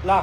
ला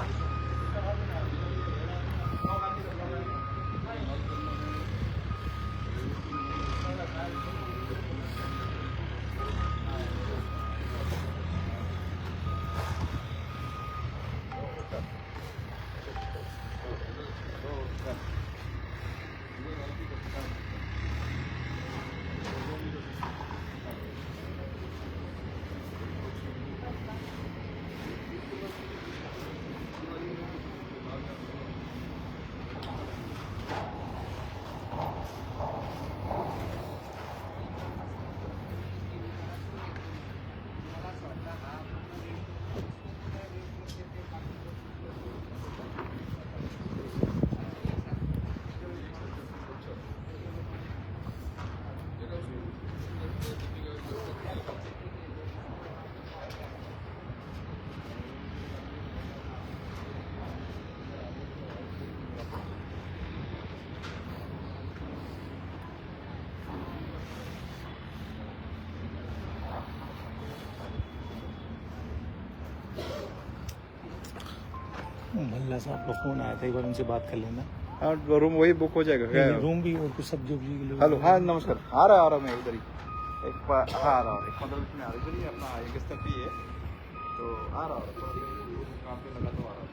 भल्ला साहब का फोन आया था, एक बार उनसे बात कर लेना। हाँ रूम वही बुक हो जाएगा क्या? रूम भी और कुछ सब्जी उब्जी के लिए। हेलो, हाँ नमस्कार। आ रहा मैं उधर ही हाँ आ रहा हूँ, एक 15 मिनट में आ रही चलिए अपना एक स्टेप ही है तो आ रहा हूँ, काम पे लगा तो आ रहा हूँ।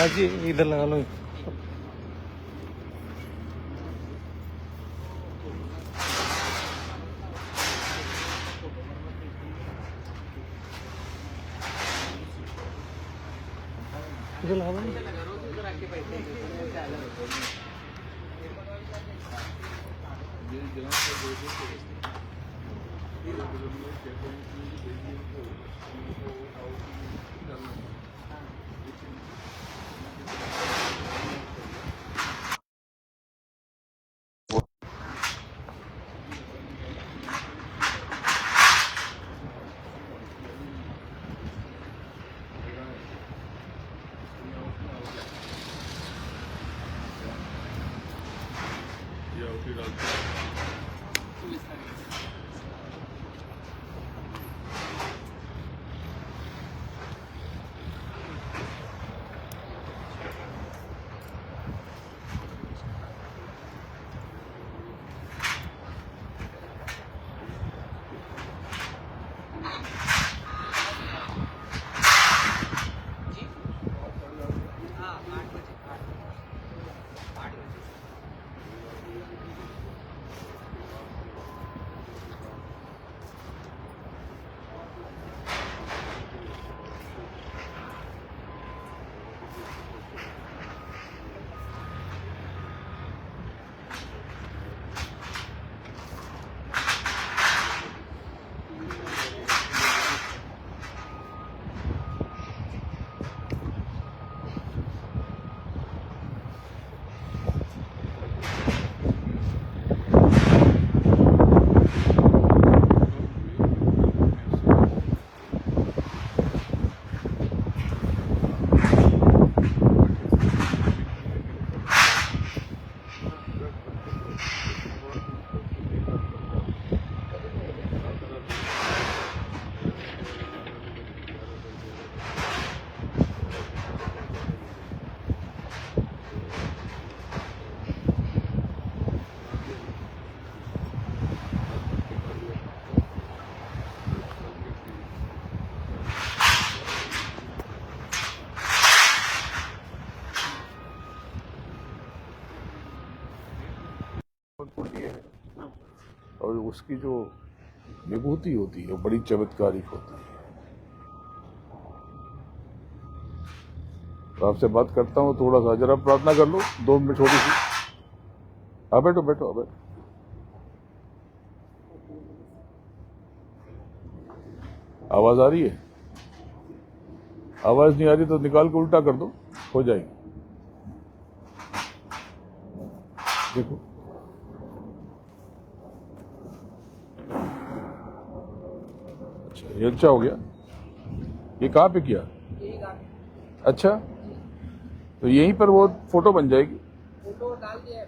बालाजी इधर लगा लो। इधर लगा लो। और उसकी जो विभूति होती है बड़ी चमत्कारिक होती है। तो आपसे बात करता हूँ थोड़ा सा, जरा प्रार्थना कर लो 2 मिनट छोटी सी। हाँ बैठो बैठो बैठो। आवाज आ रही है? आवाज नहीं आ रही तो निकाल के उल्टा कर दो, हो जाएगी। देखो अच्छा, ये अच्छा हो गया। ये कहाँ पे किया? अच्छा, तो यहीं पर वो फोटो बन जाएगी। फोटो डाल दिया।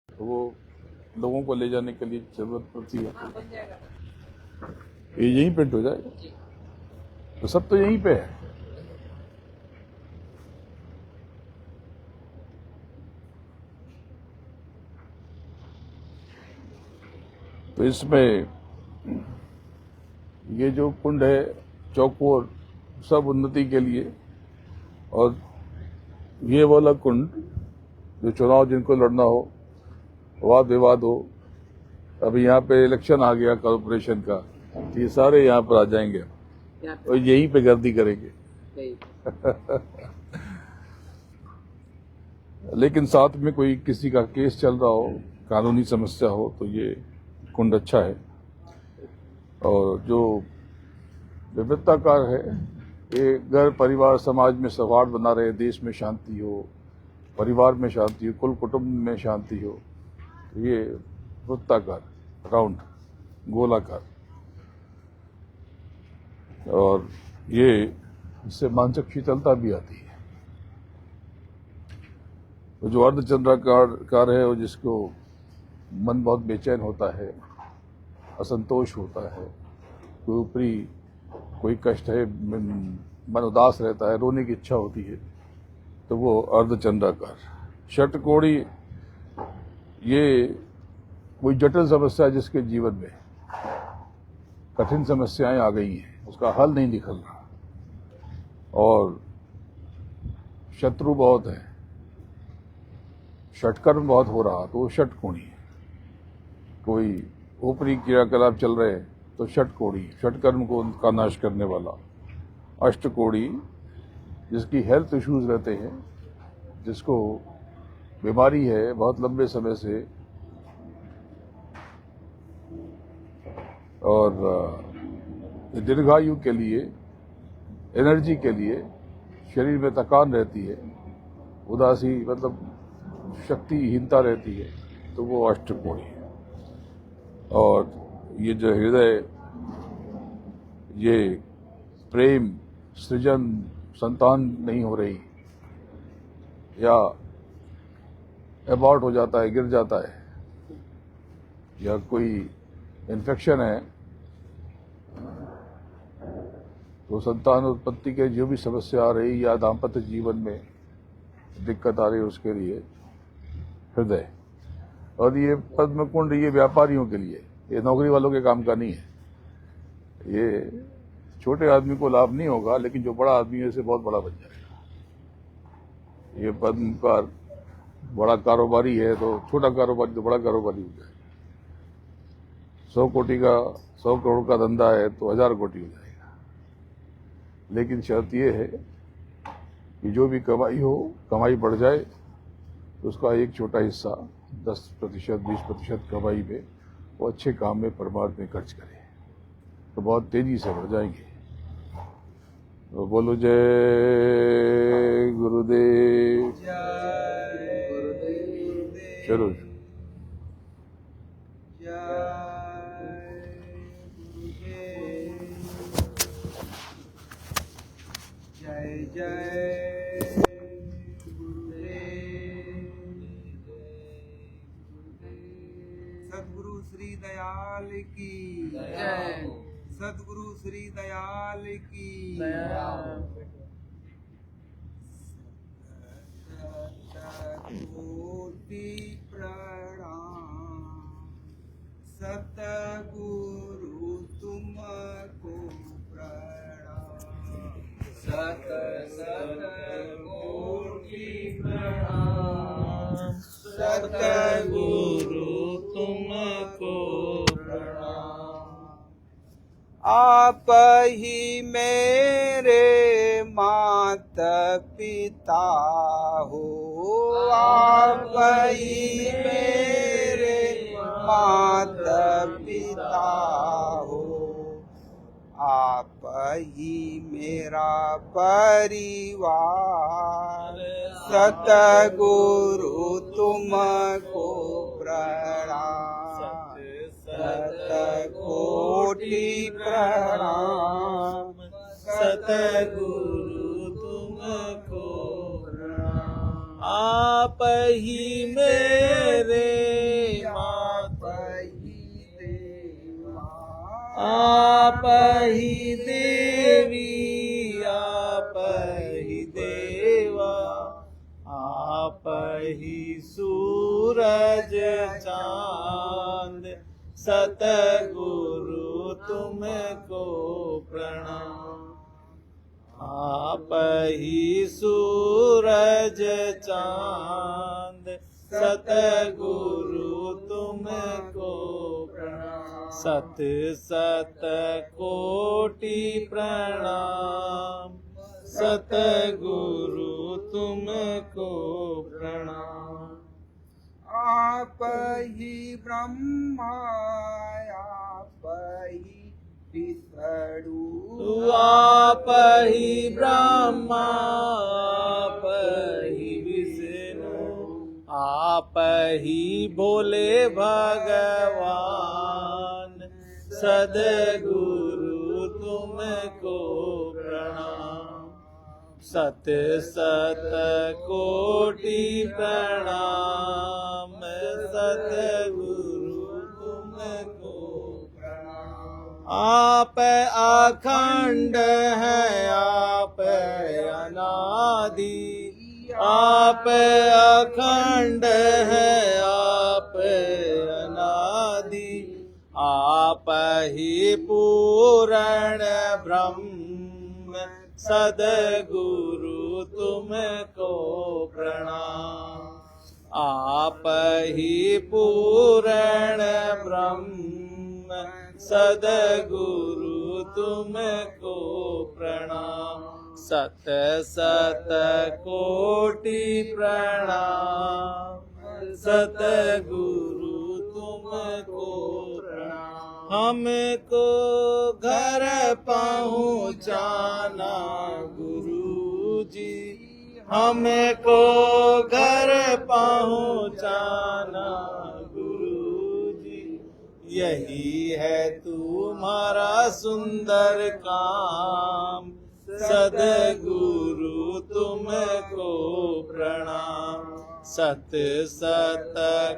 तो वो लोगों को ले जाने के लिए जरूरत पड़ती है, बन जाएगा। ये यहीं प्रिंट हो जाएगा। तो सब तो यहीं पे है। तो इसमें ये जो कुंड है चौकोर, सब उन्नति के लिए। और ये वाला कुंड जो चुनाव जिनको लड़ना हो, वाद विवाद हो, अभी यहाँ पे इलेक्शन आ गया कॉर्पोरेशन का, तो ये सारे यहाँ पर आ जाएंगे और यहीं पे गर्दी करेंगे। लेकिन साथ में कोई किसी का केस चल रहा हो, कानूनी समस्या हो, तो ये कुंड अच्छा है। और जो विविधताकार है, ये घर परिवार समाज में सौहार्द बना रहे, देश में शांति हो, परिवार में शांति हो, कुल कुटुंब में शांति हो। तो ये वृत्ताकार, राउंड, गोलाकार, और ये इससे मानसिक शीतलता भी आती है। तो जो अर्धचंद्राकार है, और जिसको मन बहुत बेचैन होता है, असंतोष होता है, कोई ऊपरी कोई कष्ट है, मन उदास रहता है, रोने की इच्छा होती है, तो वो अर्धचंद्राकार। षटकोणी, ये कोई जटिल समस्या जिसके जीवन में, कठिन समस्याएं आ गई हैं, उसका हल नहीं निकल रहा और शत्रु बहुत है, षटकर्म बहुत हो रहा, तो वो षटकोणी है। कोई ऊपरी क्रियाकलाप चल रहे हैं तो षटकोणी, षटकर्म को उनका नाश करने वाला। अष्टकोणी जिसकी हेल्थ इश्यूज रहते हैं, जिसको बीमारी है बहुत लंबे समय से और दीर्घायु के लिए, एनर्जी के लिए, शरीर में थकान रहती है, उदासी मतलब शक्तिहीनता रहती है, तो वो अष्टकोणी है। और ये जो हृदय, ये प्रेम, सृजन, संतान नहीं हो रही या एबॉर्ट हो जाता है, गिर जाता है, या कोई इन्फेक्शन है, तो संतान उत्पत्ति के जो भी समस्या आ रही या दाम्पत्य जीवन में दिक्कत आ रही है, उसके लिए हृदय। और ये पद्म कुंड ये व्यापारियों के लिए, ये नौकरी वालों के काम का नहीं है। ये छोटे आदमी को लाभ नहीं होगा, लेकिन जो बड़ा आदमी है उसे बहुत बड़ा बन जाएगा। ये पद्म का बड़ा कारोबारी है तो छोटा कारोबारी तो बड़ा कारोबारी हो जाएगा। 100 कोटि का 100 करोड़ का धंधा है तो 1000 कोटि हो जाएगा। लेकिन शर्त ये है कि जो भी कमाई हो, कमाई बढ़ जाए तो उसका एक छोटा हिस्सा 10%, 20% कमाई में वो अच्छे काम में परमार्थ में खर्च करे, तो बहुत तेजी से बढ़ जाएंगे। तो बोलो जय गुरुदेव। चलो जय जय सद्गुरु श्री दयाल की जय। सद्गुरु श्री दयाल की कोटि प्रणाम। सतगुरु तुमको प्रणाम। सत कोटि प्रणाम। सतगुरु तुमको प्रणाम। आप ही मेरे माता पिता हो। आप ही मेरे माता पिता हो। आप ही मेरा परिवार। सतगुरु तुमको प्रणाम। सतकोटि प्रणाम। सतगुरु तुमको प्रणाम। आप ही मेरे माता ही देवा। आप ही देवी। आप ही देवा। आप ही सूरज चांद। सतगुरु तुमको प्रणाम। आप ही सूरज चांद। सतगुरु तुमको प्रणाम। सत सत कोटि प्रणाम। सतगुरु तुमको प्रणाम। आप ही ब्रह्मा। आप ही विष्णु। आप ही ब्रह्मा। आप ही विष्णु। आप ही भोले भगवान। सद्गुरु तुमको प्रणाम। सत सत कोटि प्रणाम। सतगुरु तुमको प्रणाम। आप अखंड है। आप अनादि। आप अखंड है। आप अनादि। आप ही पूर्ण ब्रह्म सद्गुरु तुमको प्रणाम। आप ही पूर्ण ब्रह्म सद्गुरु तुमको प्रणाम। सत सत कोटि प्रणाम सद्गुरु तुमको प्रणाम। हमको घर पहुँचाना गुरु जी, हमको घर पहुँचाना गुरु जी। यही है तुम्हारा सुंदर काम सद्गुरु तुमको प्रणाम। सत सत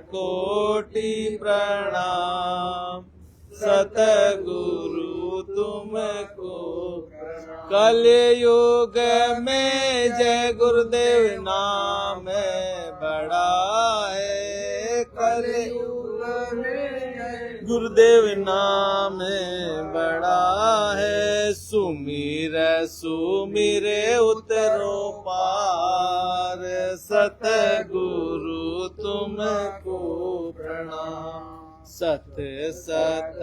कोटि प्रणाम सद्गुरु तुमको प्रणाम। कलयुग में जय गुरुदेव नाम बड़ा है। कलयुग में गुरुदेव नाम बड़ा है। सुमिर सुमिर उतरो पार सतगुरु तुमको प्रणाम। सत सत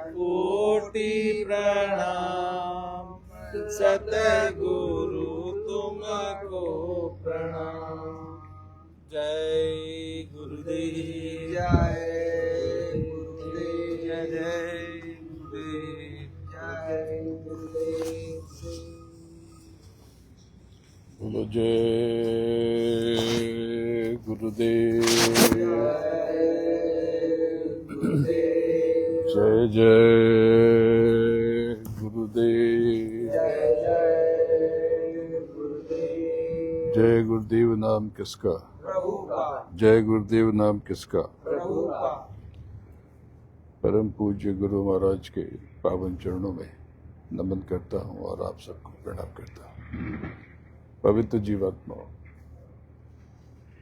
कोटि प्रणाम सतगुरु तुमको प्रणाम। जय गुरुदेव जय गुरुदेव जय गुरुदेव जय गुरुदेव। बोलो जय गुरुदेव जय जय गुरुदेव जय गुरुदेव। नाम किसका? प्रभु का। जय गुरुदेव नाम किसका? प्रभु का। परम पूज्य गुरु महाराज के पावन चरणों में नमन करता हूँ और आप सबको प्रणाम करता हूँ। पवित्र जीवात्मा,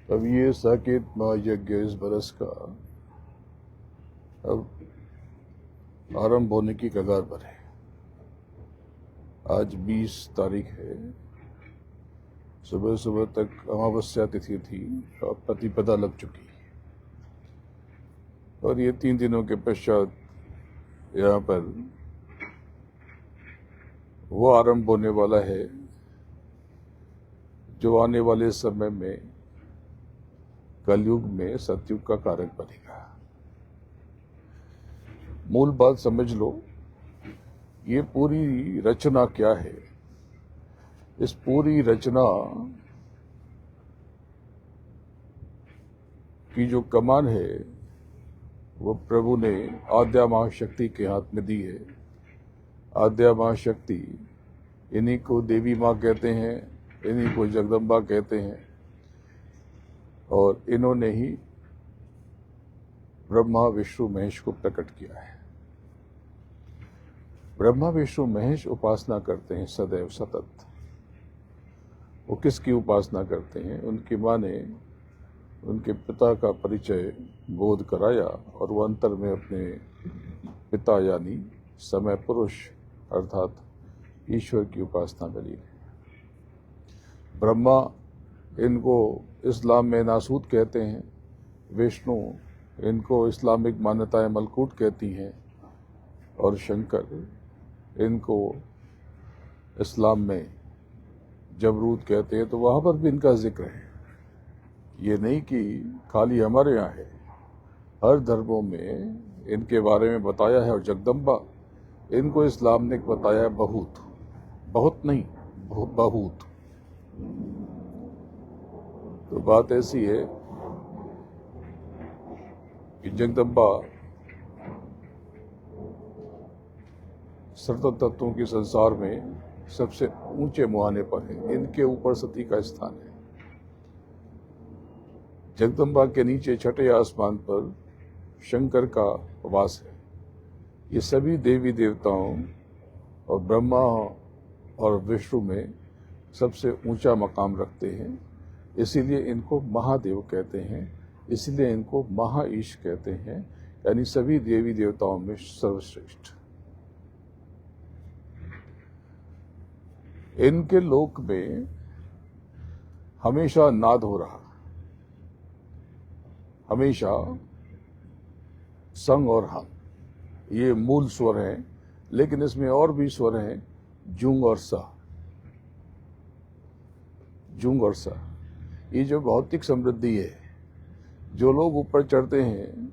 अब ये साकेत महायज्ञ इस बरस का अब आरंभ होने की कगार पर है। आज 20 तारीख है। सुबह सुबह तक अमावस्या तिथि थी और प्रतिपदा लग चुकी और ये 3 दिनों के पश्चात यहाँ पर वो आरंभ होने वाला है जो आने वाले समय में कलयुग में सतयुग का कारक बनेगा। मूल बात समझ लो, ये पूरी रचना क्या है। इस पूरी रचना की जो कमान है वो प्रभु ने आद्या महाशक्ति के हाथ में दी है। आद्या महाशक्ति, इन्हीं को देवी माँ कहते हैं, इन्हीं को जगदम्बा कहते हैं और इन्होंने ही ब्रह्मा विष्णु महेश को प्रकट किया है। ब्रह्मा विष्णु महेश उपासना करते हैं सदैव सतत। वो किसकी उपासना करते हैं? उनकी माँ ने उनके पिता का परिचय बोध कराया और वो अंतर में अपने पिता यानी समय पुरुष अर्थात ईश्वर की उपासना में लीन है। ब्रह्मा, इनको इस्लाम में नासूत कहते हैं। विष्णु, इनको इस्लामिक मान्यताएं मलकूट कहती हैं और शंकर, इनको इस्लाम में जबरूद कहते हैं। तो वहाँ पर भी इनका जिक्र है। ये नहीं कि खाली हमारे यहाँ है, हर धर्मों में इनके बारे में बताया है। और जगदम्बा, इनको इस्लाम ने बताया बहुत, बहुत नहीं बहुत। तो बात ऐसी है कि जगदम्बा सत्तर तत्वों के संसार में सबसे ऊंचे मुहाने पर है। इनके ऊपर सती का स्थान है। जगदम्बा के नीचे छठे आसमान पर शंकर का वास है। ये सभी देवी देवताओं और ब्रह्मा और विष्णु में सबसे ऊंचा मकाम रखते हैं। इसीलिए इनको महादेव कहते हैं, इसलिए इनको महाईश कहते हैं यानी सभी देवी देवताओं में सर्वश्रेष्ठ। इनके लोक में हमेशा नाद हो रहा, हमेशा संग और हम, ये मूल स्वर हैं, लेकिन इसमें और भी स्वर हैं, जुंग और सा। जुंग और सा, ये जो भौतिक समृद्धि है, जो लोग ऊपर चढ़ते हैं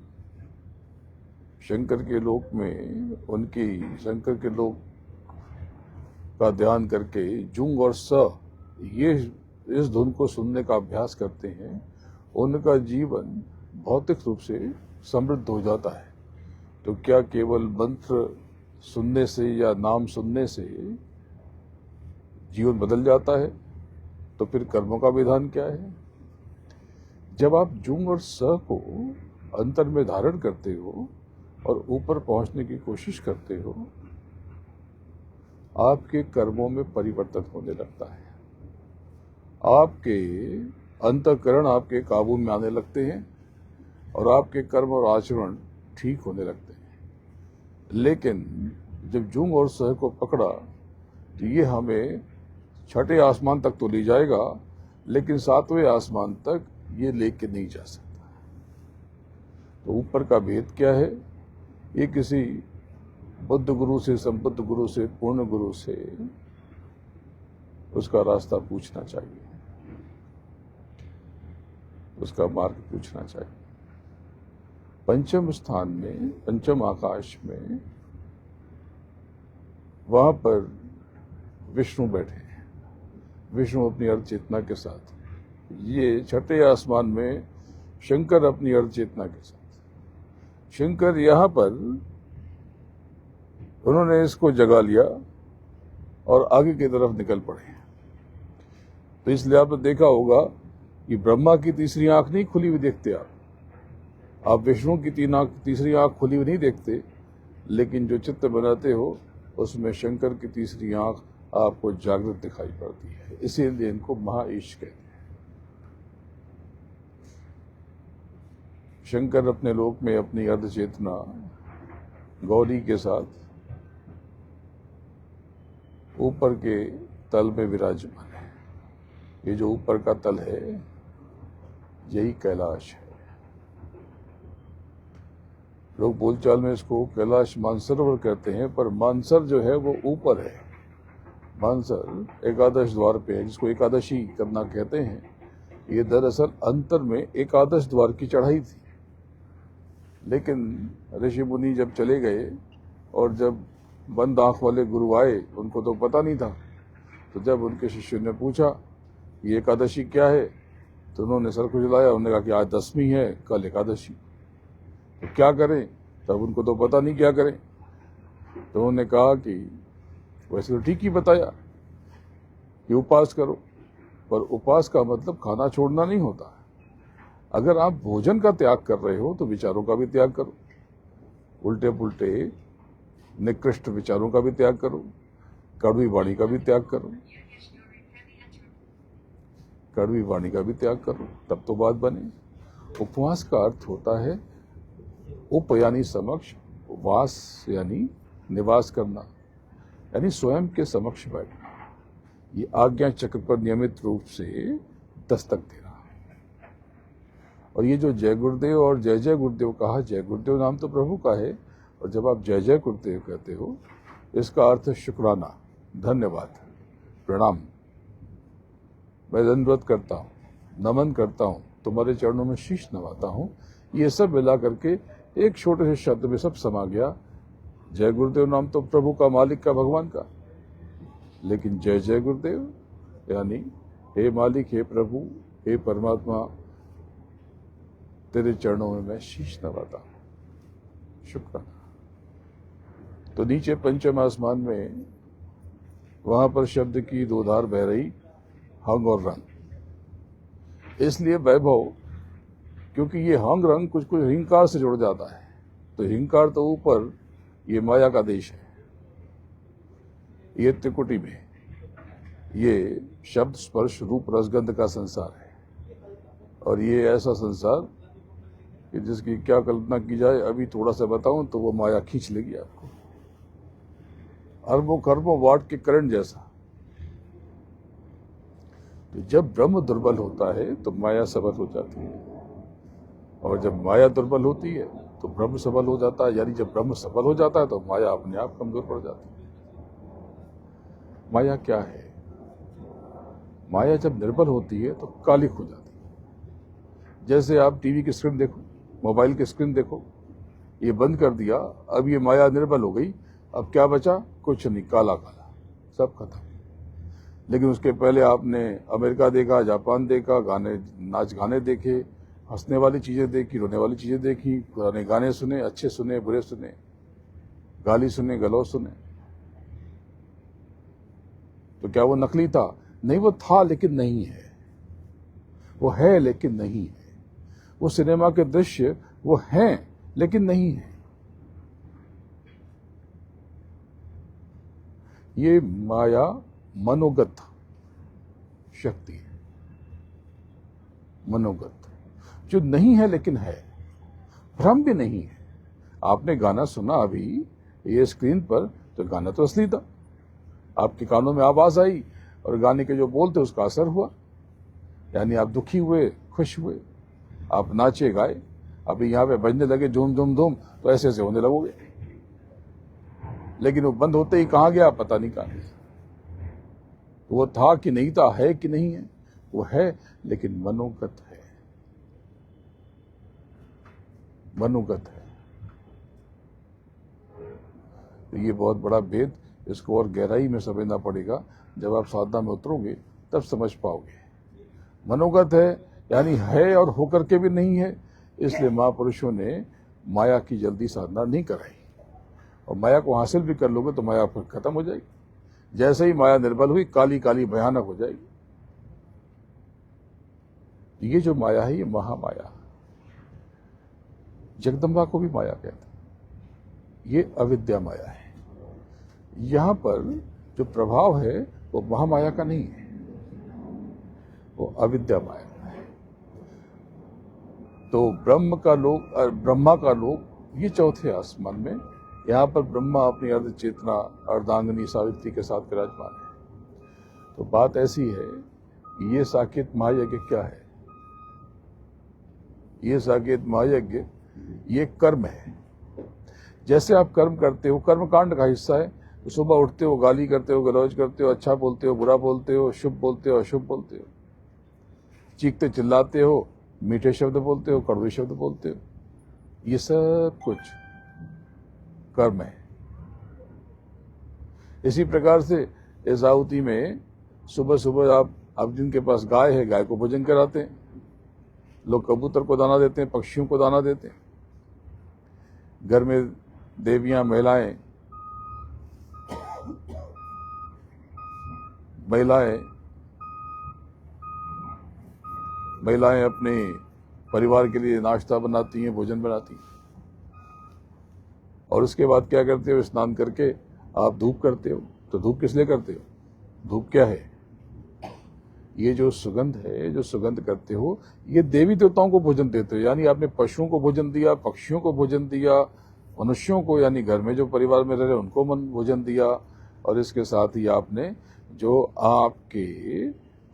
शंकर के लोक में, उनकी शंकर के लोक का ध्यान करके जुंग और स ये इस धुन को सुनने का अभ्यास करते हैं, उनका जीवन भौतिक रूप से समृद्ध हो जाता है। तो क्या केवल मंत्र सुनने से या नाम सुनने से जीवन बदल जाता है? तो फिर कर्मों का विधान क्या है? जब आप जुंग और स को अंतर में धारण करते हो और ऊपर पहुंचने की कोशिश करते हो, आपके कर्मों में परिवर्तन होने लगता है, आपके अंतःकरण आपके काबू में आने लगते हैं और आपके कर्म और आचरण ठीक होने लगते हैं। लेकिन जब जुंग और सह को पकड़ा तो ये हमें छठे आसमान तक तो ले जाएगा, लेकिन सातवें आसमान तक ये लेके नहीं जा सकता। तो ऊपर का भेद क्या है? ये किसी बुद्ध गुरु से, संबुद्ध गुरु से, पूर्ण गुरु से उसका रास्ता पूछना चाहिए, उसका मार्ग पूछना चाहिए। पंचम स्थान में, पंचम आकाश में, वहां पर विष्णु बैठे हैं, विष्णु अपनी अर्ध चेतना के साथ। ये छठे आसमान में शंकर अपनी अर्ध चेतना के साथ। शंकर यहां पर उन्होंने इसको जगा लिया और आगे की तरफ निकल पड़े। तो इसलिए आपने देखा होगा कि ब्रह्मा की तीसरी आंख नहीं खुली हुई देखते आप विष्णु की तीसरी आंख खुली हुई नहीं देखते, लेकिन जो चित्र बनाते हो उसमें शंकर की तीसरी आंख आपको जागृत दिखाई पड़ती है। इसीलिए इनको महाईश कहते हैं। शंकर अपने लोक में अपनी अर्ध चेतना गौरी के साथ ऊपर के तल में विराजमान है। ये जो ऊपर का तल है यही कैलाश है। लोग बोलचाल में इसको कैलाश मानसरोवर कहते हैं, पर मानसर जो है वो ऊपर है। मानसर एकादश द्वार पे है, जिसको एकादशी करना कहते हैं। ये दरअसल अंतर में एकादश द्वार की चढ़ाई थी, लेकिन ऋषि मुनि जब चले गए और जब बंद आंख वाले गुरु आए, उनको तो पता नहीं था। तो जब उनके शिष्यों ने पूछा ये एकादशी क्या है, तो उन्होंने सर खुजलाया। उन्होंने कहा कि आज 10वीं है, कल एकादशी, तो क्या करें? तब उनको तो पता नहीं क्या करें। तो उन्होंने कहा कि वैसे तो ठीक ही बताया कि उपास करो, पर उपास का मतलब खाना छोड़ना नहीं होता। अगर आप भोजन का त्याग कर रहे हो तो विचारों का भी त्याग करो, उल्टे पुल्टे निकृष्ट विचारों का भी त्याग करो, कड़वी वाणी का भी त्याग करो, कड़वी वाणी का भी त्याग करो, तब तो बात बने। उपवास का अर्थ होता है उप यानी समक्ष, वास यानी निवास करना, यानी स्वयं के समक्ष बैठना। ये आज्ञा चक्र पर नियमित रूप से दस्तक देना। और ये जो जय गुरुदेव और जय जय गुरुदेव कहा, जय गुरुदेव नाम तो प्रभु का है, और जब आप जय जय गुरुदेव कहते हो इसका अर्थ है शुक्राना, धन्यवाद, प्रणाम। मैं दंडवत करता हूँ, नमन करता हूँ, तुम्हारे चरणों में शीश नवाता हूँ। ये सब मिला करके एक छोटे से शब्द में सब समा गया। जय गुरुदेव नाम तो प्रभु का, मालिक का, भगवान का, लेकिन जय जय गुरुदेव यानी हे मालिक, हे प्रभु, हे परमात्मा, तेरे चरणों में मैं शीश नवाता हूँ, शुक्राना। तो नीचे पंचम आसमान में वहां पर शब्द की दो धार बह रही, हंग और रंग। इसलिए वैभव, क्योंकि ये हंग रंग कुछ कुछ हिंकार से जुड़ जाता है। तो हिंकार तो ऊपर, ये माया का देश है। ये त्रिकुटी में ये शब्द स्पर्श रूप रसगंध का संसार है, और ये ऐसा संसार कि जिसकी क्या कल्पना की जाए, अभी थोड़ा सा बताऊं तो वो माया खींच लेगी आपको, अरबों खरबों वाट के करंट जैसा। तो जब ब्रह्म दुर्बल होता है तो माया सबल हो जाती है, और जब माया दुर्बल होती है तो ब्रह्म सबल हो जाता है। यानी जब ब्रह्म सबल हो जाता है तो माया अपने आप कमजोर पड़ जाती है। माया क्या है? माया जब निर्बल होती है तो कालिक हो जाती है। जैसे आप टीवी की स्क्रीन देखो, मोबाइल की स्क्रीन देखो, ये बंद कर दिया, अब ये माया निर्बल हो गई, अब क्या बचा? कुछ नहीं, काला काला, सब खत्म। लेकिन उसके पहले आपने अमेरिका देखा, जापान देखा, गाने नाच गाने देखे, हंसने वाली चीजें देखी, रोने वाली चीजें देखी, पुराने गाने सुने, अच्छे सुने, बुरे सुने, गाली सुने, गलौज सुने। तो क्या वो नकली था? नहीं, वो था लेकिन नहीं है। वो है लेकिन नहीं है। वो सिनेमा के दृश्य वो हैं लेकिन नहीं है। ये माया मनोगत शक्ति है, मनोगत, जो नहीं है लेकिन है, भ्रम भी नहीं है। आपने गाना सुना अभी ये स्क्रीन पर, तो गाना तो असली था, आपके कानों में आवाज आई और गाने के जो बोल थे उसका असर हुआ। यानी आप दुखी हुए, खुश हुए, आप नाचे गाए। अभी यहाँ पे बजने लगे धूम धूम धूम, तो ऐसे ऐसे होने लगोगे। लेकिन वो बंद होते ही कहाँ गया? पता नहीं कहाँ गया। वो था कि नहीं था, है कि नहीं है? वो है लेकिन मनोगत है, मनोगत है। तो ये बहुत बड़ा भेद, इसको और गहराई में समझना पड़ेगा। जब आप साधना में उतरोगे तब समझ पाओगे। मनोगत है यानी है और होकर के भी नहीं है। इसलिए महापुरुषों ने माया की जल्दी साधना नहीं कराई। और माया को हासिल भी कर लोगे तो माया फिर खत्म हो जाएगी। जैसे ही माया निर्बल हुई, काली काली भयानक हो जाएगी। ये जो माया है, ये महामाया, जगदम्बा को भी माया कहते हैं। ये अविद्या माया है। यहां पर जो प्रभाव है वो महामाया का नहीं है, वो अविद्या माया है। तो ब्रह्मा का लोक ये चौथे आसमान में, यहाँ पर ब्रह्मा अपनी अर्ध चेतना अर्धांगिनी सावित्री के साथ विराजमान है। तो बात ऐसी है, ये साकेत महायज्ञ क्या है? ये साकेत महायज्ञ ये कर्म है। जैसे आप कर्म करते हो, कर्म कांड का हिस्सा है। तो सुबह उठते हो, गाली करते हो, गलौज करते हो, अच्छा बोलते हो, बुरा बोलते हो, शुभ बोलते हो, अशुभ बोलते हो, चीखते चिल्लाते हो, मीठे शब्द बोलते हो, कड़वे शब्द बोलते हो। ये सब कुछ कर्म है। इसी प्रकार से इस आहुति में सुबह सुबह आप जिनके पास गाय है, गाय को भोजन कराते हैं। लोग कबूतर को दाना देते हैं, पक्षियों को दाना देते हैं। घर में देवियां, महिलाएं अपने परिवार के लिए नाश्ता बनाती हैं, भोजन बनाती हैं। और उसके बाद क्या करते हो? स्नान करके आप धूप करते हो। तो धूप किस लिए करते हो? धूप क्या है? ये जो सुगंध है, जो सुगंध करते हो, ये देवी देवताओं को भोजन देते हो। यानी आपने पशुओं को भोजन दिया, पक्षियों को भोजन दिया, मनुष्यों को, यानी घर में जो परिवार में रह रहे उनको भोजन दिया। और इसके साथ ही आपने जो आपके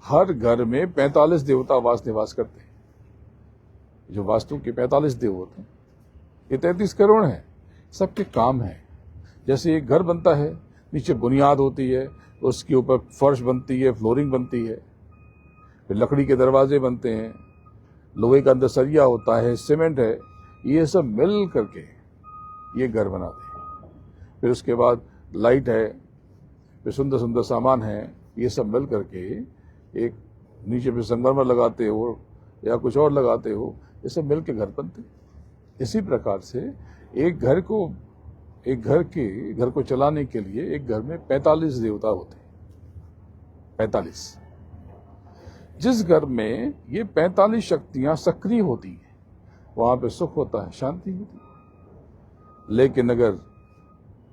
हर घर में 45 देवता निवास करते हैं, जो वास्तु के 45 देव होते हैं, ये 33 करोड़ हैं, सबके काम है। जैसे एक घर बनता है, नीचे बुनियाद होती है, उसके ऊपर फर्श बनती है, फ्लोरिंग बनती है, फिर लकड़ी के दरवाजे बनते हैं, लोहे का अंदर सरिया होता है, सीमेंट है, ये सब मिल करके ये घर बनाते हैं। फिर उसके बाद लाइट है, फिर सुंदर सुंदर सामान है, ये सब मिल करके एक नीचे पे संगमरमर लगाते हो या कुछ और लगाते हो, ये सब मिल के घर बनते। इसी प्रकार से एक घर को चलाने के लिए एक घर में 45 देवता होते हैं। 45। जिस घर में ये 45 शक्तियां सक्रिय होती हैं, वहां पे सुख होता है, शांति होती है। लेकिन अगर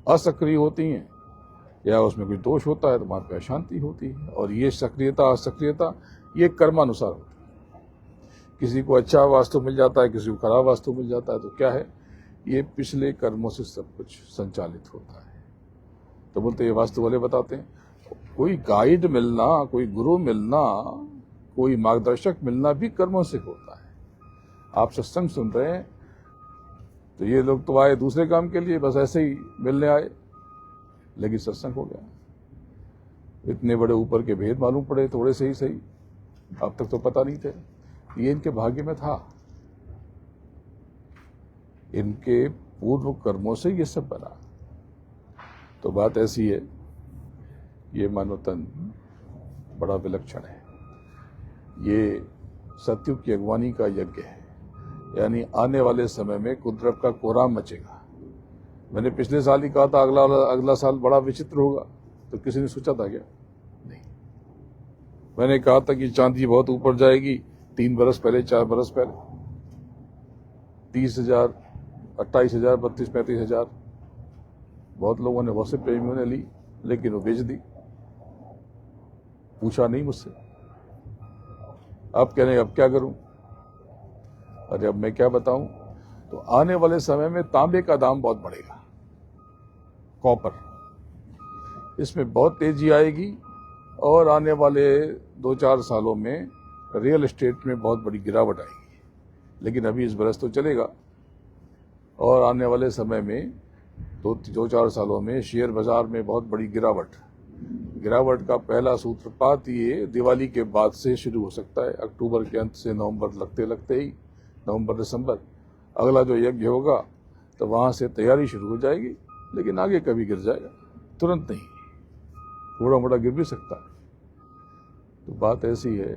असक्रिय होती हैं या उसमें कोई दोष होता है तो वहां पे अशांति होती है। और ये सक्रियता असक्रियता ये कर्मानुसार होती है। किसी को अच्छा वास्तु मिल जाता है, किसी को खराब वास्तु मिल जाता है। तो क्या है, ये पिछले कर्मों से सब कुछ संचालित होता है। तो बोलते ये वास्तु वाले बताते हैं। कोई गाइड मिलना, कोई गुरु मिलना, कोई मार्गदर्शक मिलना भी कर्मों से होता है। आप सत्संग सुन रहे हैं तो ये लोग तो आए दूसरे काम के लिए, बस ऐसे ही मिलने आए, लेकिन सत्संग हो गया। इतने बड़े ऊपर के भेद मालूम पड़े थोड़े से ही सही, अब तक तो पता नहीं थे। ये इनके भाग्य में था, इनके पूर्व कर्मों से ये सब बना। तो बात ऐसी है, ये मानव तन बड़ा विलक्षण है। ये सतयुग की अगवानी का यज्ञ है, यानी आने वाले समय में कुदरत का कोहराम मचेगा। मैंने पिछले साल ही कहा था अगला साल बड़ा विचित्र होगा, तो किसी ने सोचा था क्या? नहीं। मैंने कहा था कि चांदी बहुत ऊपर जाएगी 3 बरस पहले, 4 बरस पहले, 30,000, 28,000, 32,000, 35,000। बहुत लोगों ने, बहुत से प्रेमियों ने ली, लेकिन वो बेच दी, पूछा नहीं मुझसे। अब कह रहे अब क्या करूं? अरे अब मैं क्या बताऊं? तो आने वाले समय में तांबे का दाम बहुत बढ़ेगा, कॉपर, इसमें बहुत तेजी आएगी। और आने वाले 2-4 सालों में रियल एस्टेट में बहुत बड़ी गिरावट आएगी। लेकिन अभी इस बरस तो चलेगा, और आने वाले समय में 2-4 सालों में शेयर बाजार में बहुत बड़ी गिरावट का पहला सूत्रपात ये दिवाली के बाद से शुरू हो सकता है। अक्टूबर के अंत से नवंबर लगते ही, नवंबर दिसंबर अगला जो यज्ञ होगा, तो वहां से तैयारी शुरू हो जाएगी। लेकिन आगे कभी गिर जाएगा, तुरंत नहीं, थोड़ा मोड़ा गिर भी सकता है। तो बात ऐसी है,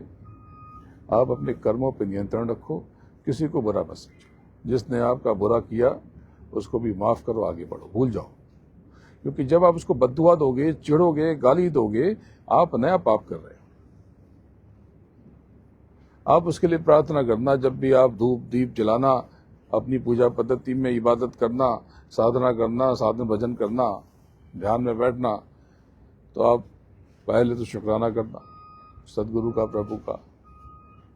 आप अपने कर्मों पर नियंत्रण रखो, किसी को बुरा मत समझो। जिसने आपका बुरा किया उसको भी माफ करो, आगे बढ़ो, भूल जाओ। क्योंकि जब आप उसको बद्दुआ दोगे, चिढ़ोगे, गाली दोगे, आप नया पाप कर रहे हो। आप उसके लिए प्रार्थना करना, जब भी आप धूप दीप जलाना, अपनी पूजा पद्धति में इबादत करना, साधना करना, साधन भजन करना, ध्यान में बैठना, तो आप पहले तो शुक्राना करना सदगुरु का, प्रभु का,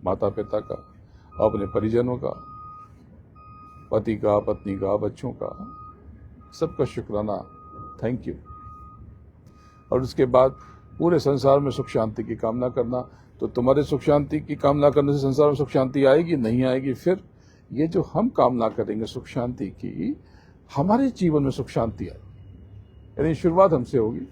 माता पिता का, अपने परिजनों का, पति का, पत्नी का, बच्चों का, सबका शुक्राना, थैंक यू। और उसके बाद पूरे संसार में सुख शांति की कामना करना। तो तुम्हारे सुख शांति की कामना करने से संसार में सुख शांति आएगी? नहीं आएगी। फिर ये जो हम कामना करेंगे सुख शांति की, हमारे जीवन में सुख शांति आएगी, यानी शुरुआत हमसे होगी।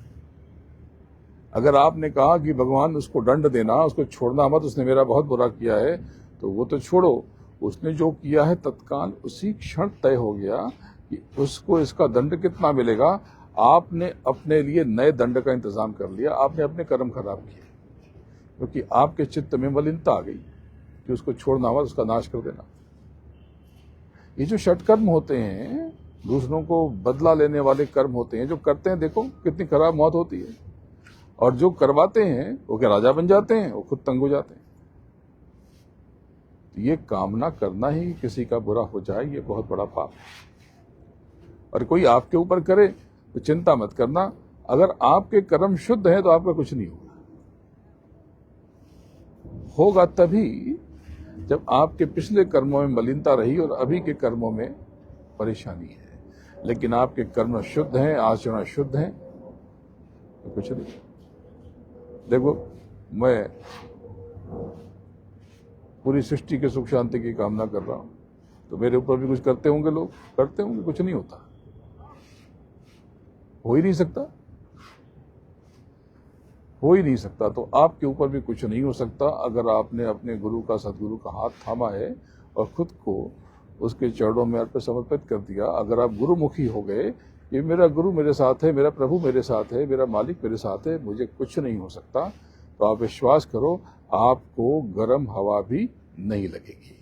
अगर आपने कहा कि भगवान उसको दंड देना, उसको छोड़ना मत, उसने मेरा बहुत बुरा किया है, तो वो तो छोड़ो, उसने जो किया है तत्काल उसी क्षण तय हो गया कि उसको इसका दंड कितना मिलेगा। आपने अपने लिए नए दंड का इंतजाम कर लिया, आपने अपने कर्म खराब किए, क्योंकि आपके चित्त में मलिनता आ गई कि उसको छोड़ना मत, उसका नाश कर देना। ये जो षटकर्म होते हैं, दूसरों को बदला लेने वाले कर्म होते हैं, जो करते हैं देखो कितनी खराब मौत होती है, और जो करवाते हैं वो क्या राजा बन जाते हैं, वो खुद तंग हो जाते हैं। ये कामना करना ही किसी का बुरा हो जाए, ये बहुत बड़ा पाप है। और कोई आपके ऊपर करे तो चिंता मत करना, अगर आपके कर्म शुद्ध हैं तो आपका कुछ नहीं होगा तभी जब आपके पिछले कर्मों में मलिनता रही और अभी के कर्मों में परेशानी है। लेकिन आपके कर्म शुद्ध हैं, आचरण शुद्ध हैं, तो कुछ नहीं। देखो, मैं पूरी सृष्टि के सुख शांति की कामना कर रहा हूं, तो मेरे ऊपर भी कुछ करते होंगे लोग, करते होंगे, कुछ नहीं होता, हो ही नहीं सकता, हो ही नहीं सकता। तो आपके ऊपर भी कुछ नहीं हो सकता अगर आपने अपने गुरु का, सदगुरु का हाथ थामा है और खुद को उसके चरणों में अर्पित समर्पित कर दिया। अगर आप गुरुमुखी हो गए, ये मेरा गुरु मेरे साथ है, मेरा प्रभु मेरे साथ है, मेरा मालिक मेरे साथ है, मुझे कुछ नहीं हो सकता, तो आप विश्वास करो, आपको गर्म हवा भी नहीं लगेगी,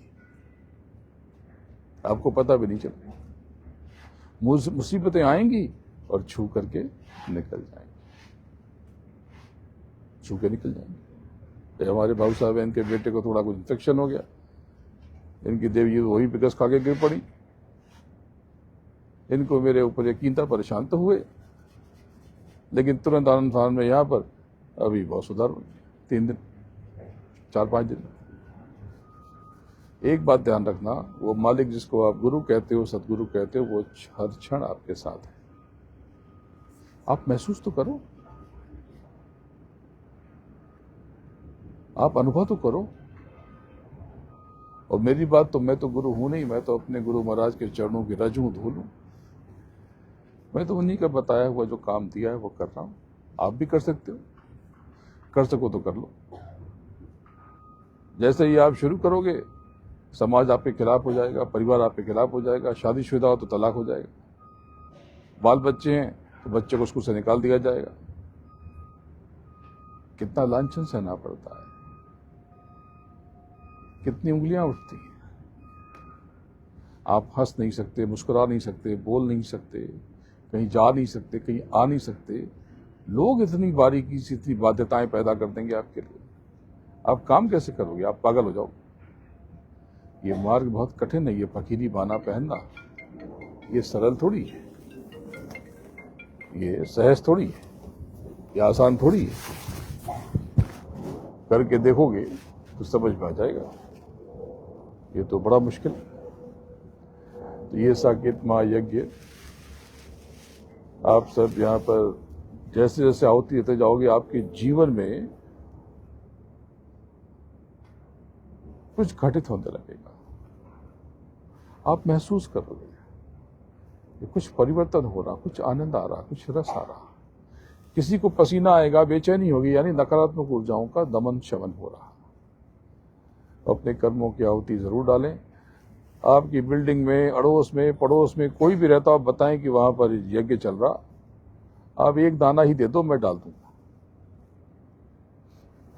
आपको पता भी नहीं चलेगा। मुसीबतें आएंगी और छू करके निकल जाएंगे, छू के निकल जाएंगे। हमारे भाऊ साहब, इनके बेटे को थोड़ा कुछ इन्फेक्शन हो गया, इनकी देवी वही बिकस खा के गिर पड़ी। इनको मेरे ऊपर यकीन था, परेशान तो हुए, लेकिन तुरंत आनंद फान में यहाँ पर अभी बहुत सुधार हो गया, 3 दिन 4-5 दिन। एक बात ध्यान रखना, वो मालिक जिसको आप गुरु कहते हो, सदगुरु कहते हो, वो हर क्षण आपके साथ है। आप महसूस तो करो, आप अनुभव तो करो। और मेरी बात तो, मैं तो गुरु हूं नहीं, मैं तो अपने गुरु महाराज के चरणों की रज हूं, धूल हूं। मैं तो उन्हीं का बताया हुआ जो काम दिया है वो कर रहा हूं। आप भी कर सकते हो, कर सको तो कर लो। जैसे ही आप शुरू करोगे, समाज आपके खिलाफ हो जाएगा, परिवार आपके खिलाफ हो जाएगा, शादीशुदा हो तो तलाक हो जाएगा, बाल बच्चे हैं तो बच्चे को स्कूल से निकाल दिया जाएगा। कितना लांछन सहना पड़ता है, कितनी उंगलियां उठती हैं। आप हंस नहीं सकते, मुस्कुरा नहीं सकते, बोल नहीं सकते, कहीं जा नहीं सकते, कहीं आ नहीं सकते। लोग इतनी बारीकी से इतनी बाध्यताएं पैदा कर देंगे आपके लिए। आप काम कैसे करोगे? आप पागल हो जाओ। ये मार्ग बहुत कठिन है, ये फकीरी बाना पहनना, ये सरल थोड़ी है, ये सहज थोड़ी है, ये आसान थोड़ी है। करके देखोगे तो समझ में आ जाएगा, ये तो बड़ा मुश्किल है। तो ये साकेत महायज्ञ आप सब यहाँ पर जैसे जैसे आहुति देते जाओगे, आपके जीवन में कुछ घटित होने लगेगा। आप महसूस करोगे कि कुछ परिवर्तन हो रहा, कुछ आनंद आ रहा, कुछ रस आ रहा। किसी को पसीना आएगा, बेचैनी होगी, यानी नकारात्मक ऊर्जाओं का दमन शमन हो रहा। अपने कर्मों की आहुति जरूर डालें। आपकी बिल्डिंग में, अड़ोस में, पड़ोस में कोई भी रहता हो, आप बताएं कि वहां पर यज्ञ चल रहा। आप एक दाना ही दे दो, मैं डाल दूंगा।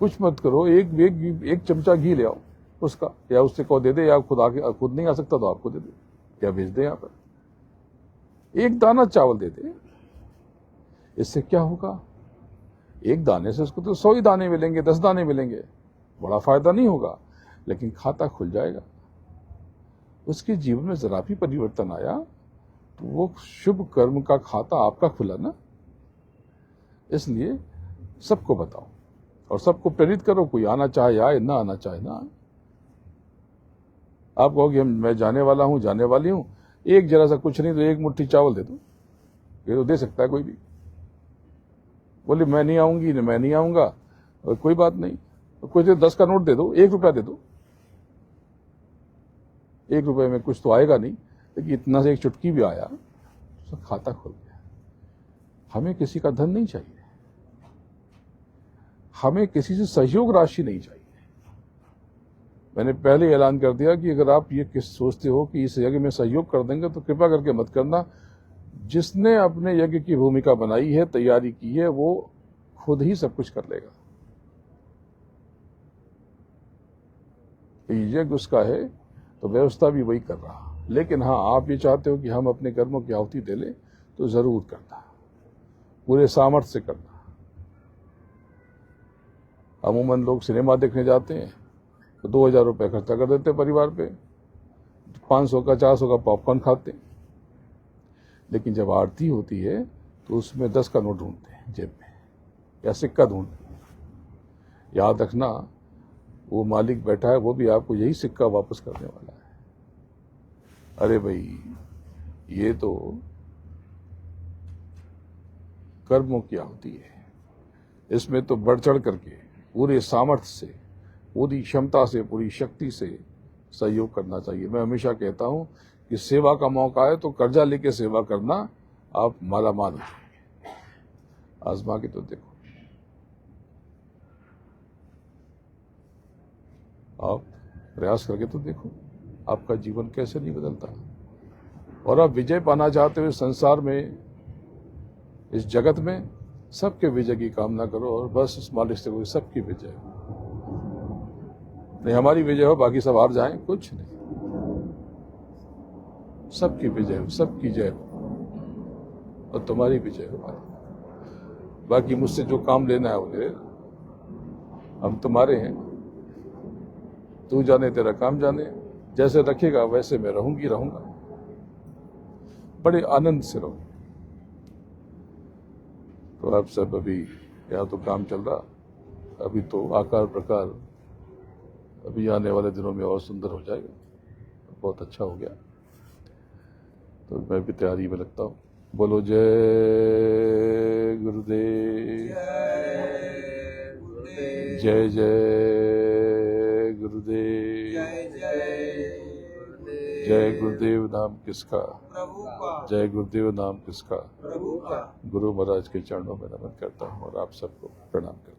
कुछ मत करो, एक चमचा घी ले आओ उसका, या उससे कहो दे दे, या खुद नहीं आ सकता तो आपको दे दे, या भेज दे। यहाँ पर एक दाना चावल दे दे, इससे क्या होगा? एक दाने से उसको तो 100 ही दाने मिलेंगे, 10 दाने मिलेंगे, बड़ा फायदा नहीं होगा, लेकिन खाता खुल जाएगा। उसके जीवन में जरा भी परिवर्तन आया तो वो शुभ कर्म का खाता आपका खुला ना। इसलिए सबको बताओ और सबको प्रेरित करो। कोई आना चाहे आए, ना आना चाहे ना आए। आप कहोगे मैं जाने वाला हूं, जाने वाली हूं, एक जरा सा कुछ नहीं तो एक मुट्ठी चावल दे दो, ये तो दे सकता है कोई भी। बोले मैं नहीं आऊंगी, मैं नहीं आऊंगा, और कोई बात नहीं, कुछ 10 का नोट दे दो, 1 रुपया दे दो। 1 रुपए में कुछ तो आएगा नहीं, लेकिन इतना से एक चुटकी भी आया तो खाता खुल गया। हमें किसी का धन नहीं चाहिए, हमें किसी से सहयोग राशि नहीं चाहिए। मैंने पहले ऐलान कर दिया कि अगर आप ये सोचते हो कि इस यज्ञ में सहयोग कर देंगे तो कृपा करके मत करना। जिसने अपने यज्ञ की भूमिका बनाई है, तैयारी की है, वो खुद ही सब कुछ कर लेगा। यज्ञ उसका है तो व्यवस्था भी वही कर रहा। लेकिन हाँ, आप ये चाहते हो कि हम अपने कर्मों की आहुति दे लें तो जरूर करना, पूरे सामर्थ्य से करना। अमूमन लोग सिनेमा देखने जाते हैं तो 2000 रुपये खर्चा कर देते परिवार पे, 500 का 400 का पॉपकॉर्न खाते हैं। लेकिन जब आरती होती है तो उसमें 10 का नोट ढूंढते हैं जेब में, या सिक्का ढूंढते हैं। याद रखना, वो मालिक बैठा है, वो भी आपको यही सिक्का वापस करने वाला है। अरे भाई, ये तो कर्मों की आहुति है, इसमें तो बढ़ चढ़ करके पूरे सामर्थ्य से, पूरी क्षमता से, पूरी शक्ति से सहयोग करना चाहिए। मैं हमेशा कहता हूं कि सेवा का मौका है तो कर्जा लेके सेवा करना, आप माला माल हो जाएंगे। आजमा के तो देखो, आप प्रयास करके तो देखो, आपका जीवन कैसे नहीं बदलता। और आप विजय पाना चाहते हो संसार में, इस जगत में, सबके विजय की कामना करो और बस इस मालिक से कोई सबकी विजय हो। नहीं हमारी विजय हो, बाकी सब हार जाएं, कुछ नहीं। सबकी विजय हो, सबकी जय हो और तुम्हारी विजय हो भाई। बाकी मुझसे जो काम लेना है वो ले लेना, हम तुम्हारे हैं। तू जाने तेरा काम जाने, जैसे रखेगा वैसे मैं रहूंगा। बड़े आनंद से रहो। तो आप सब अभी यहाँ तो काम चल रहा, अभी तो आकार प्रकार अभी आने वाले दिनों में और सुंदर हो जाएगा, बहुत अच्छा हो गया। तो मैं भी तैयारी में लगता हूँ। बोलो जय गुरुदेव, जय जय गुरुदेव, जय गुरुदेव नाम किसका, प्रभु का, जय गुरुदेव नाम किसका। प्रभु का। गुरु महाराज के चरणों में नमन करता हूँ और आप सबको प्रणाम करता हूँ।